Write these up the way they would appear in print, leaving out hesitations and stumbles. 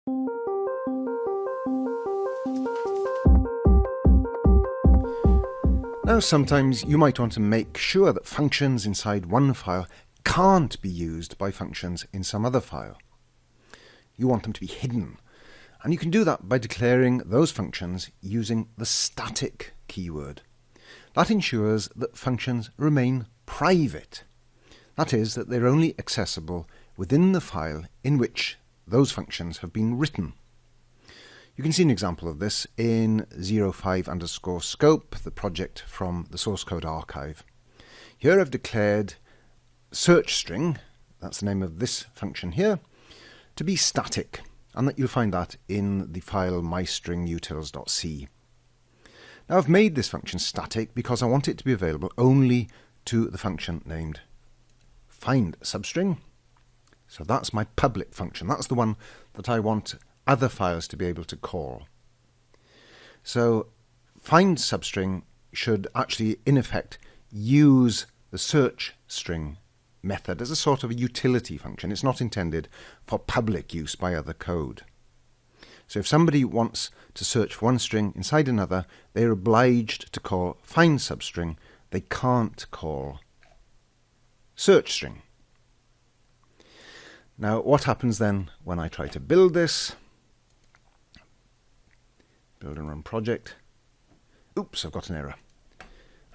Now, sometimes you might want to make sure that functions inside one file can't be used by functions in some other file. You want them to be hidden, and you can do that by declaring those functions using the static keyword. That ensures that functions remain private. That is, that they're only accessible within the file in which those functions have been written. You can see an example of this in 05_scope, the project from the source code archive. Here I've declared search string, that's the name of this function here, to be static, and that you'll find that in the file mystringutils.c. Now I've made this function static because I want it to be available only to the function named find substring. So that's my public function. That's the one that I want other files to be able to call. So find substring should actually in effect use the search string method as a sort of a utility function. It's not intended for public use by other code. So if somebody wants to search for one string inside another, they're obliged to call find substring. They can't call search string. Now what happens then when I try to build this? Build and run project. Oops, I've got an error.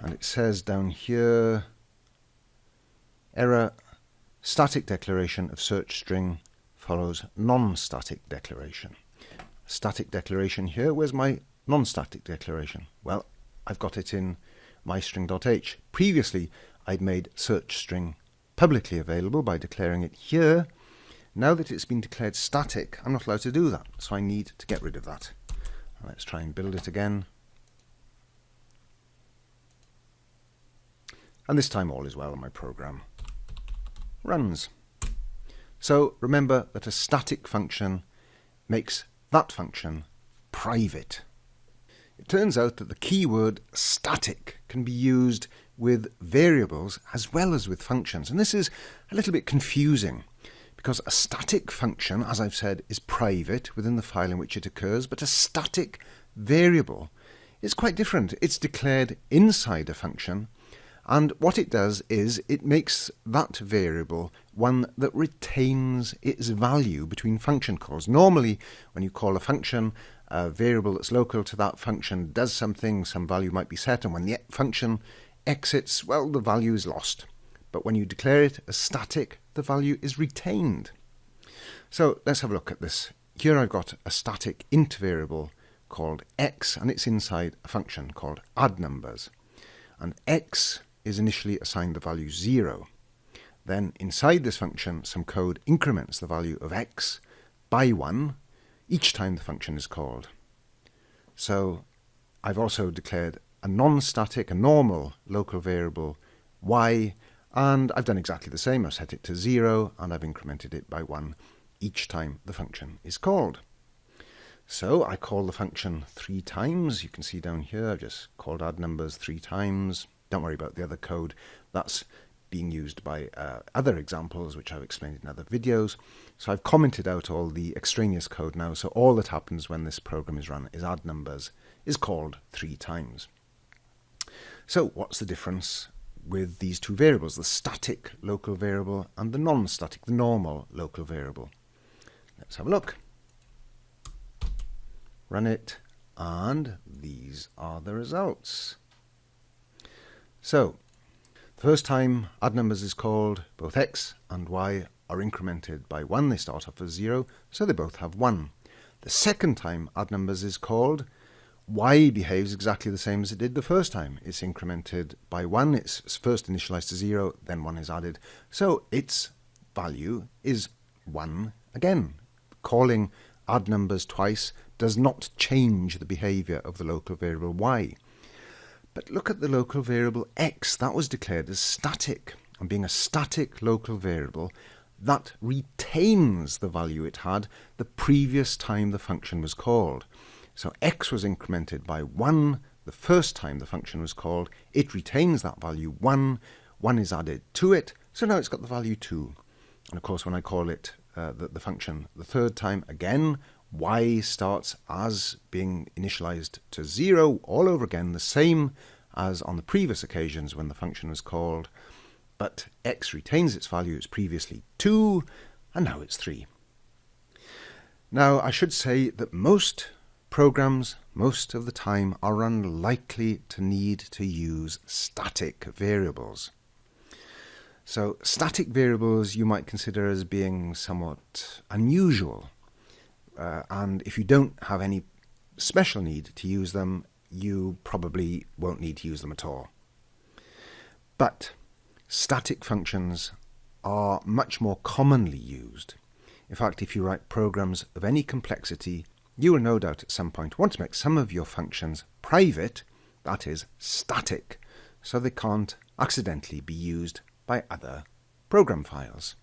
And it says down here, error, static declaration of search string follows non-static declaration. Static declaration here, where's my non-static declaration? Well, I've got it in mystring.h. Previously, I'd made search string publicly available by declaring it here. Now that it's been declared static, I'm not allowed to do that, so I need to get rid of that. Let's try and build it again. And this time all is well and my program runs. So remember that a static function makes that function private. It turns out that the keyword static can be used with variables as well as with functions. And this is a little bit confusing, because a static function, as I've said, is private within the file in which it occurs, but a static variable is quite different. It's declared inside a function, and what it does is it makes that variable one that retains its value between function calls. Normally, when you call a function, a variable that's local to that function does something, some value might be set, and when the function exits, well, the value is lost. But when you declare it as static, the value is retained. So let's have a look at this. Here I've got a static int variable called x, and it's inside a function called addNumbers. And x is initially assigned the value 0. Then inside this function, some code increments the value of x by 1 each time the function is called. So I've also declared a non-static, a normal local variable y, and I've done exactly the same. I've set it to 0 and I've incremented it by 1 each time the function is called. So I call the function 3 times. You can see down here I've just called addNumbers 3 times. Don't worry about the other code. That's being used by other examples which I've explained in other videos. So I've commented out all the extraneous code now. So all that happens when this program is run is addNumbers is called 3 times. So what's the difference with these two variables, the static local variable and the non-static, the normal local variable? Let's have a look. Run it, and these are the results. So, the first time addNumbers is called, both x and y are incremented by 1. They start off as 0, so they both have 1. The second time addNumbers is called, y behaves exactly the same as it did the first time. It's incremented by 1, it's first initialized to 0, then 1 is added. So its value is 1 again. Calling addNumbers twice does not change the behavior of the local variable y. But look at the local variable x. That was declared as static. And being a static local variable, that retains the value it had the previous time the function was called. So x was incremented by 1 the first time the function was called. It retains that value 1. 1 is added to it, so now it's got the value 2. And of course, when I call it the function the third time, again, y starts as being initialized to 0 all over again, the same as on the previous occasions when the function was called, but x retains its value. It's previously 2, and now it's 3. Now, I should say that most programs, most of the time, are unlikely to need to use static variables. So static variables you might consider as being somewhat unusual, and if you don't have any special need to use them, you probably won't need to use them at all. But static functions are much more commonly used. In fact, if you write programs of any complexity, you will no doubt at some point want to make some of your functions private, that is, static, so they can't accidentally be used by other program files.